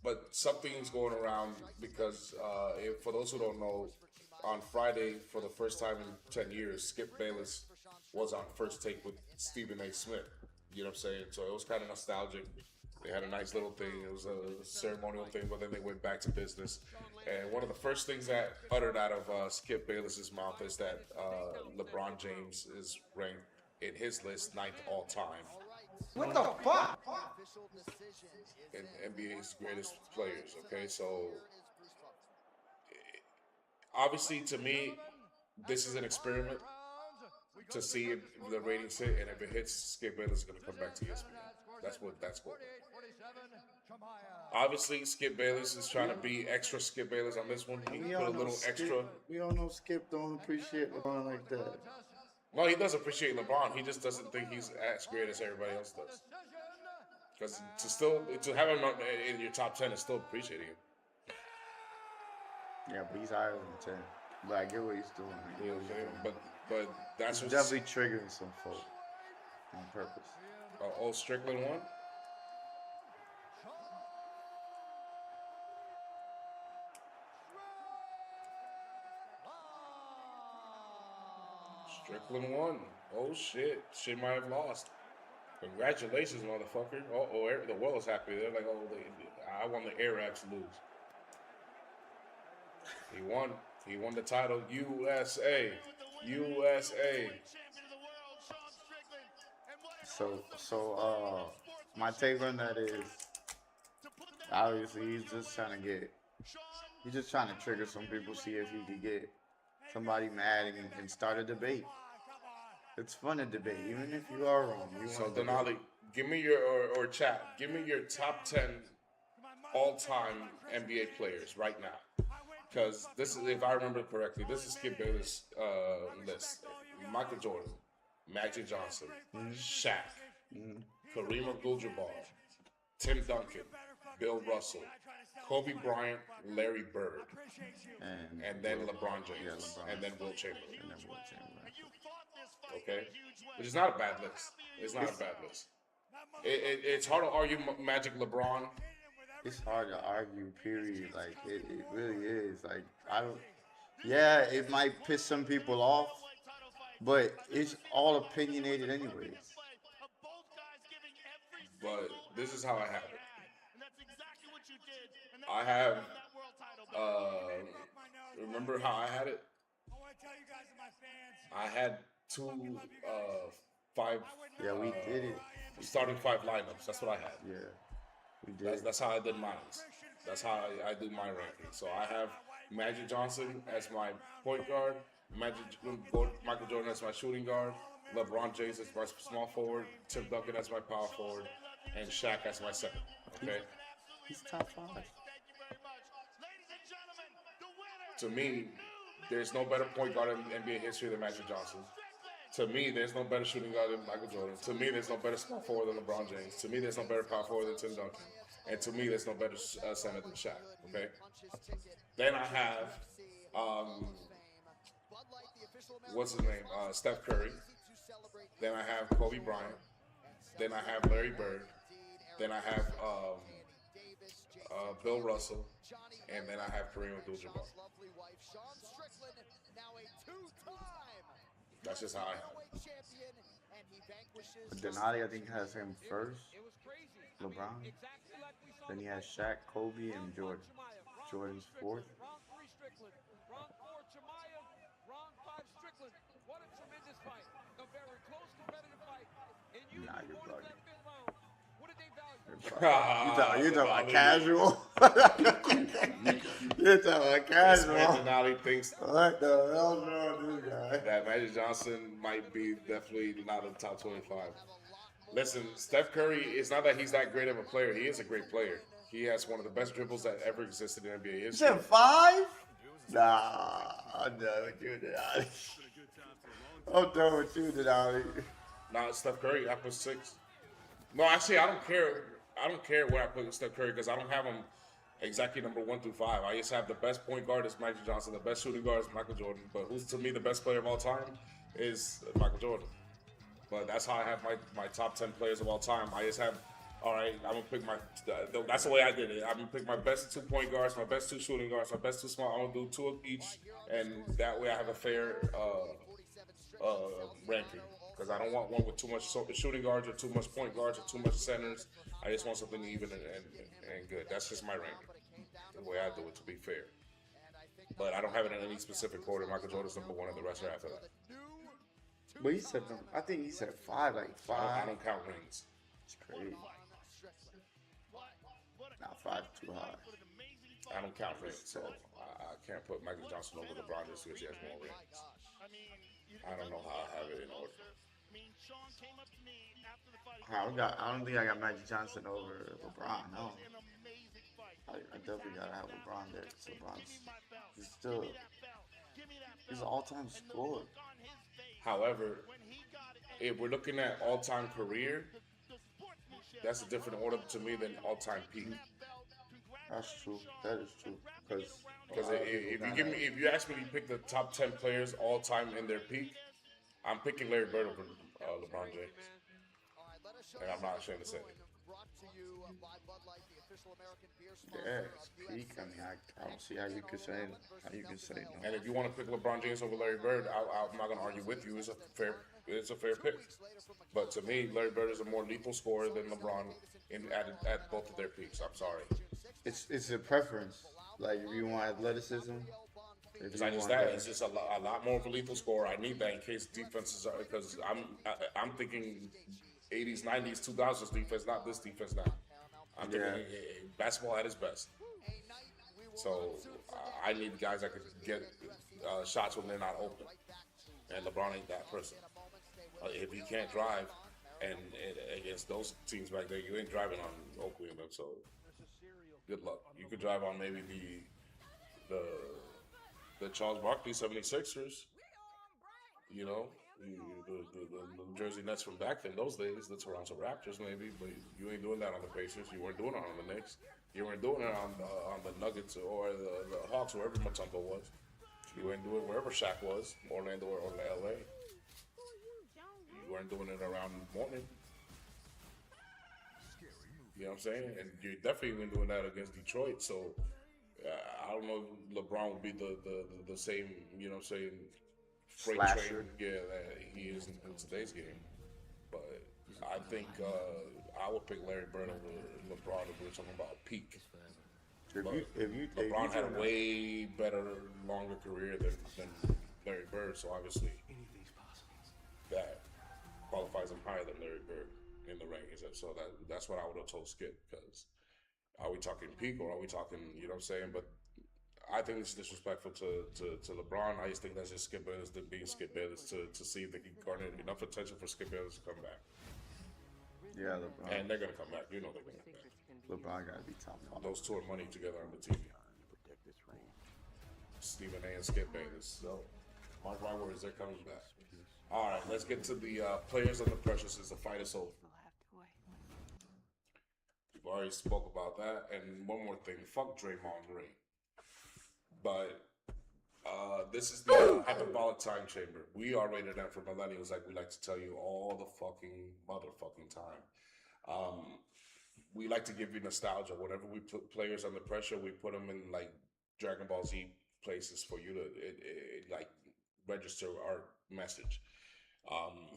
But something's going around because for those who don't know, on Friday, for the first time in 10 years, Skip Bayless was on First Take with Stephen A. Smith. You know what I'm saying? So it was kind of nostalgic. They had a nice little thing. It was a ceremonial thing, but then they went back to business. And one of the first things that uttered out of Skip Bayless's mouth is that LeBron James is ranked in his list 9th all time. What the fuck? In NBA's greatest players. Okay, so obviously to me, this is an experiment to see if the ratings hit, and if it hits, Skip Bayless is going to come back to ESPN. That's going on. Obviously, Skip Bayless is trying to be extra Skip Bayless on this one. He We put a all know little Skip- extra. We all know Skip don't appreciate LeBron like that. No, he does appreciate LeBron. He just doesn't think he's as great as everybody else does. Because to have him in your top 10 is still appreciating him. Yeah, but he's higher than 10. But I get what he's doing. I You get know what what I'm he's saying? doing. But that's He's what's definitely triggering some folk on purpose. old Strickland one. Strickland won. Oh shit. She might have lost. Congratulations, motherfucker. The world is happy. They're like, I won the Arabs lose. He won. He won the title. USA. So, my take on that is, obviously, he's just trying to trigger some people, see if he could get somebody mad and start a debate. It's fun to debate, even if you are wrong. So Denali, give me your or chat. Give me your top 10 all-time NBA players right now. Because this is, if I remember correctly, this is Skip Bayless' list. Michael Jordan, Magic Johnson, Shaq, Kareem Abdul-Jabbar, Tim Duncan, Bill Russell, Kobe Bryant, Larry Bird, and then LeBron James, and then Will Chamberlain. Okay, which is not a bad list. It's not a bad list. It's hard to argue Magic, LeBron. It's hard to argue, period. Like, it really is. Like, yeah, it might piss some people off, but it's all opinionated anyways. But this is how I have it. I have, remember how I had it? I had five. Yeah, we did it. Starting 5 lineups. That's what I had. Yeah, we did. That's how I did mine. That's how I do my ranking. So I have Magic Johnson as my point guard, Michael Jordan as my shooting guard, LeBron James as my small forward, Tim Duncan as my power forward, and Shaq as my center. Okay. He's top 5. To me, there's no better point guard in NBA history than Magic Johnson. To me, there's no better shooting guard than Michael Jordan. To me, there's no better small forward than LeBron James. To me, there's no better power forward than Tim Duncan. And to me, there's no better center than Shaq. Okay. Then I have, what's his name? Steph Curry. Then I have Kobe Bryant. Then I have Larry Bird. Then I have Bill Russell. And then I have Kareem Abdul-Jabbar. That's just how I have it. Denali, I think, has him first. LeBron. Then he has Shaq, Kobe, and Jordan. Jordan's 4th. Nah, you're bugging. You're talking about casual? You're talking about casual? Denali thinks what the hell's wrong with this guy? that Magic Johnson might be definitely not in the top 25. Listen, Steph Curry, it's not that he's that great of a player. He is a great player. He has one of the best dribbles that ever existed in NBA You history. said 5? Nah, I'm done with you, Denali. I'm done with you, Denali. Nah, Steph Curry, I put 6. No, actually, I don't care. I don't care where I put Steph Curry because I don't have him exactly number 1 through 5. I just have the best point guard is Magic Johnson, the best shooting guard is Michael Jordan. But who's to me the best player of all time is Michael Jordan. But that's how I have my top 10 players of all time. I just have, all right, I'm going to pick that's the way I did it. I'm going to pick my best 2 point guards, my best 2 shooting guards, my best 2 small. I'm going to do 2 of each. And that way I have a fair ranking. Because I don't want one with too much shooting guards or too much point guards or too much centers. I just want something even and good. That's just my ranking. The way I do it, to be fair. But I don't have it in any specific order. Michael Jordan's number 1 and the rest are after that. But he said, I think he said 5, like 5. I don't count rings. It's crazy. Nah, 5 too high. I don't count rings, so I can't put Michael Johnson over LeBron just because he has more rings. I don't know how I have it in order. I don't think I got Magic Johnson over LeBron. No, I definitely gotta have LeBron there. LeBron's he's an all-time scorer. However, if we're looking at all-time career, that's a different order to me than all-time peak. That's true. That is true. Because if you ask me to pick the top 10 players all time in their peak, I'm picking Larry Bird over LeBron James, and I'm not ashamed to say it. Yeah, it's peak. I mean, I don't see how you could say it. How you could say no. And if you want to pick LeBron James over Larry Bird, I'm not going to argue with you. It's a fair pick. But to me, Larry Bird is a more lethal scorer than LeBron at both of their peaks. I'm sorry. It's a preference. Like if you want athleticism, if It's you not just want that. It's just a lot more of a lethal scorer. I need that in case defenses are, because I'm thinking 80s, 90s, 2000s defense, not this defense now. I'm thinking basketball at its best. So I need guys that could get shots when they're not open, and LeBron ain't that person. If he can't drive, and against those teams back there, you ain't driving on Oakley and them. So good luck. You could drive on maybe the Charles Barkley 76ers. You know, the New Jersey Nets from back then, those days, the Toronto Raptors maybe, but you ain't doing that on the Pacers. You weren't doing it on the Knicks. You weren't doing it on the Nuggets or the Hawks, wherever Mutombo was. You weren't doing it wherever Shaq was, Orlando or LA. You weren't doing it around morning. You know what I'm saying? And you definitely been doing that against Detroit. So I don't know if LeBron will be the same, you know what I'm saying, freight train, that he is in today's game. But I think I would pick Larry Bird over LeBron if we're talking about peak. LeBron had a way better, longer career than Larry Bird, so obviously that qualifies him higher than Larry Bird in the rankings. So that's what I would have told Skip, because are we talking peak or are we talking, you know what I'm saying? But I think it's disrespectful to LeBron. I just think that's just Skip Bayless being Skip Bayless to see if they can garner enough attention for Skip Bayless to come back. Yeah, LeBron. And they're going to come back. You know they're going to come back. LeBron got to be top five. Those two are money together on the TV. Stephen A. and Skip Bayless. So, mark my words, they're coming back. All right, let's get to the players under pressure since the fight is over. We've already spoke about that. And one more thing. Fuck Draymond Green. But this is the hyperbolic time chamber. We are rated M for millennials, like we like to tell you all the fucking motherfucking time. We like to give you nostalgia. Whenever we put players under pressure, we put them in like Dragon Ball Z places for you to like register our message.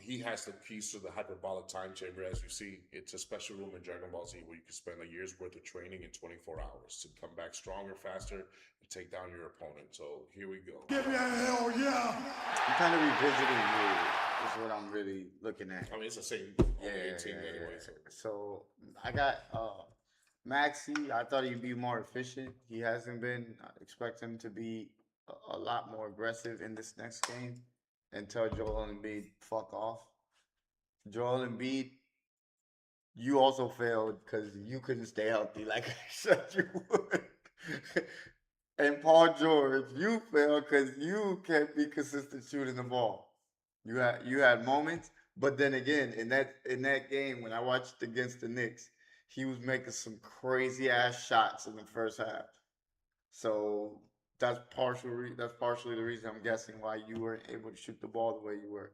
He has the keys to the hyperbolic time chamber. As you see, it's a special room in Dragon Ball Z where you can spend a year's worth of training in 24 hours to come back stronger, faster, and take down your opponent. So here we go. Give me a hell yeah! I'm kind of revisiting you. Is what I'm really looking at. I mean, it's the same 18 anyway. So I got Maxey. I thought he'd be more efficient. He hasn't been. I expect him to be a lot more aggressive in this next game. And tell Joel Embiid, fuck off. Joel Embiid, you also failed because you couldn't stay healthy like I said you would. And Paul George, you failed because you can't be consistent shooting the ball. You had moments, but then again, in that game when I watched against the Knicks, he was making some crazy ass shots in the first half. So that's partially the reason I'm guessing why you weren't able to shoot the ball the way you were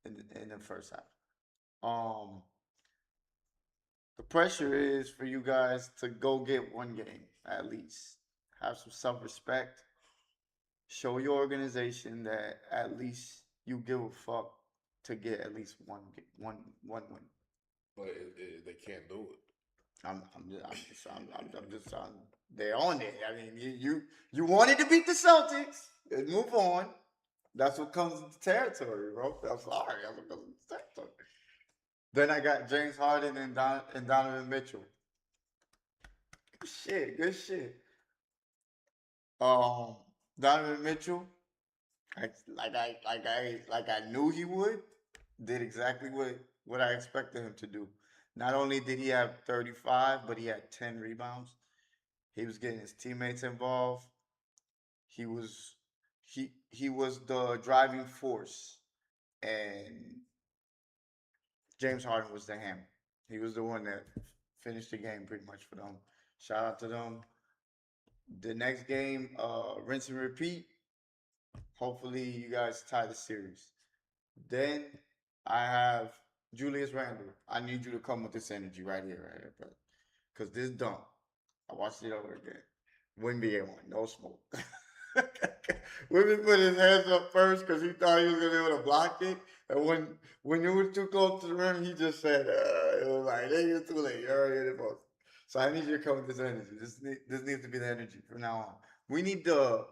in the first half. The pressure is for you guys to go get one game at least. Have some self-respect. Show your organization that at least you give a fuck to get at least one win. But they can't do it. I'm just they're on it. I mean, you wanted to beat the Celtics and move on. That's what comes with the territory, bro. I'm sorry, that's what comes with the territory. Then I got James Harden and Donovan Mitchell. Good shit. Donovan Mitchell, like I knew he would, did exactly what I expected him to do. Not only did he have 35, but he had 10 rebounds. He was getting his teammates involved. He was the driving force, and James Harden was the hammer. He was the one that finished the game pretty much for them. Shout out to them. The next game, rinse and repeat. Hopefully you guys tie the series. Then I have Julius Randle. I need you to come with this energy right here, brother. Cause this dump, I watched it over again. Wimby ain't want no smoke. Wimby put his hands up first because he thought he was gonna be able to block it. And when it was too close to the rim, he just said, it was like, hey, you're too late. You already hit it post. So I need you to come with this energy. This needs to be the energy from now on. We need the.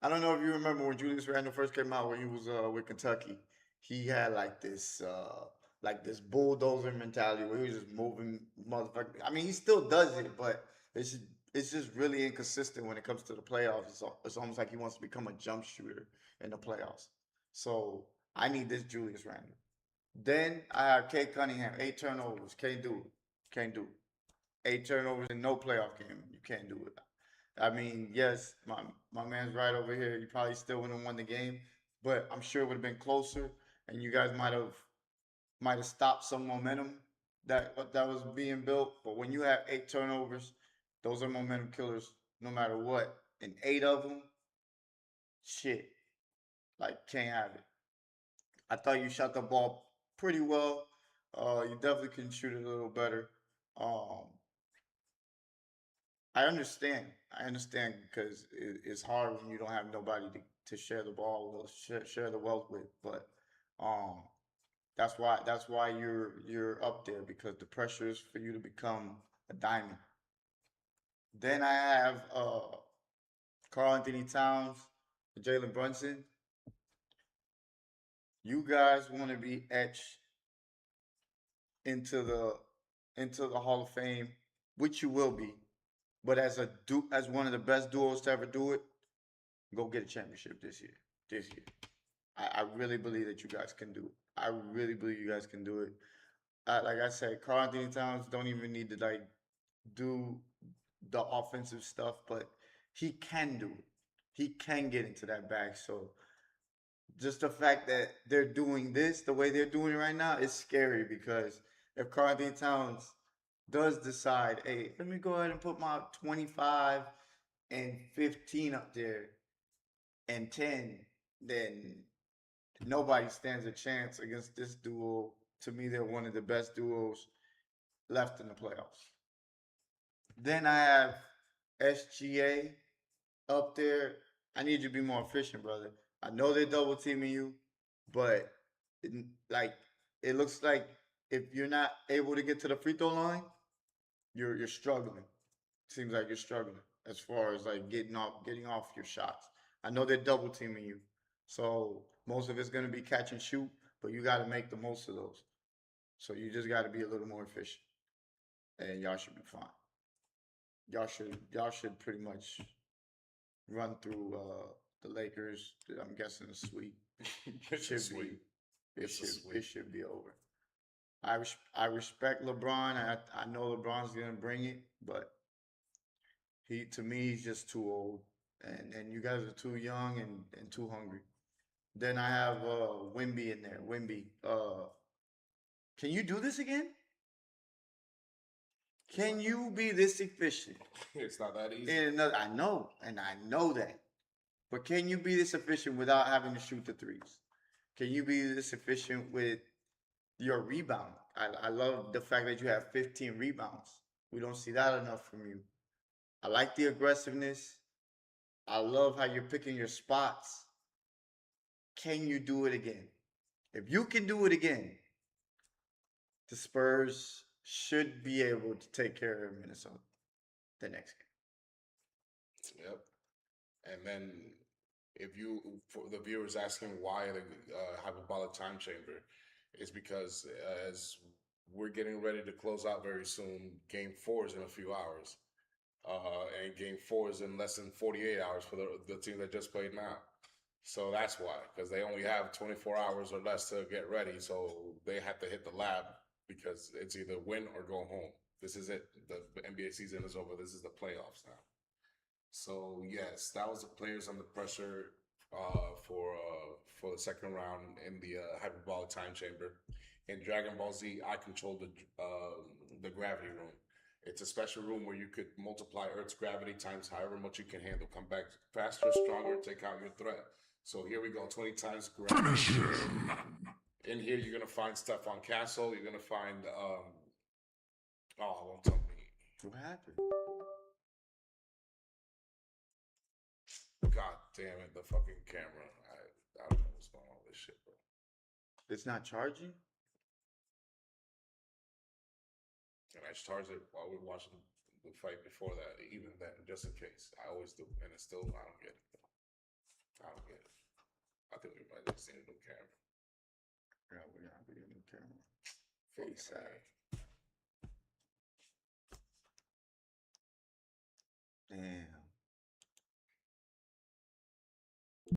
I don't know if you remember when Julius Randle first came out when he was with Kentucky. He had like this bulldozer mentality where he was just moving motherfucker. I mean, he still does it, but it's just really inconsistent when it comes to the playoffs. It's almost like he wants to become a jump shooter in the playoffs. So I need this Julius Randle. Then I have Kate Cunningham, 8 turnovers. Can't do it. Can't do it. 8 turnovers in no playoff game. You can't do it. I mean, yes, my man's right over here. You probably still wouldn't have won the game, but I'm sure it would have been closer, and you guys might have stopped some momentum that was being built. But when you have 8 turnovers, those are momentum killers no matter what. And 8 of them, shit, like can't have it. I thought you shot the ball pretty well. You definitely can shoot it a little better. I understand because it's hard when you don't have nobody to share the ball with, share the wealth with. But that's why you're up there, because the pressure is for you to become a diamond. Then I have Karl Anthony Towns, Jalen Brunson. You guys want to be etched into the Hall of Fame, which you will be. But as one of the best duos to ever do it, go get a championship this year. I really believe that you guys can do it. I really believe you guys can do it. Like I said, Karl Anthony Towns don't even need to do the offensive stuff, but he can do it. He can get into that bag. So just the fact that they're doing this the way they're doing it right now is scary, because if Karl Anthony Towns does decide, hey, let me go ahead and put my 25 and 15 up there and 10, then nobody stands a chance against this duo. To me, they're one of the best duos left in the playoffs. Then I have SGA up there. I need you to be more efficient, brother. I know they're double teaming you, but it looks like if you're not able to get to the free throw line, you're struggling. Seems like you're struggling as far as like getting off your shots. I know they're double teaming you, so most of it's gonna be catch and shoot, but you got to make the most of those. So you just got to be a little more efficient, and y'all should be fine. Y'all should pretty much run through the Lakers. I'm guessing a sweep. It should be over. I respect LeBron. I know LeBron's gonna bring it, but to me he's just too old, and you guys are too young and too hungry. Then I have Wimby in there. Wimby, can you do this again? Can you be this efficient? It's not that easy. I know that. But can you be this efficient without having to shoot the threes? Can you be this efficient with your rebound? I love the fact that you have 15 rebounds. We don't see that enough from you. I like the aggressiveness. I love how you're picking your spots. Can you do it again? If you can do it again, the Spurs should be able to take care of Minnesota the next game. Yep. And then for the viewers asking why they have a ball time chamber, it's because as we're getting ready to close out very soon, Game 4 is in a few hours. And Game 4 is in less than 48 hours for the team that just played now. So that's why, because they only have 24 hours or less to get ready. So they have to hit the lab, because it's either win or go home. This is it. The NBA season is over. This is the playoffs now. So yes, that was the players under pressure for the second round in the hyperbolic time chamber. In Dragon Ball Z, I controlled the gravity room. It's a special room where you could multiply Earth's gravity times however much you can handle. Come back faster, stronger, take out your threat. So here we go, 20 times gravity. In here, you're going to find stuff on Castle. You're going to find, won't tell me. What happened? God damn it, the fucking camera. I don't know what's going on with this shit, bro. It's not charging? And I charged it while we were watching the fight before that, even then, just in case. I always do. And it's still, I don't get it. I don't get it. I think we might have seen a new camera. Yeah, we're not getting the camera. Fucking Face app. A.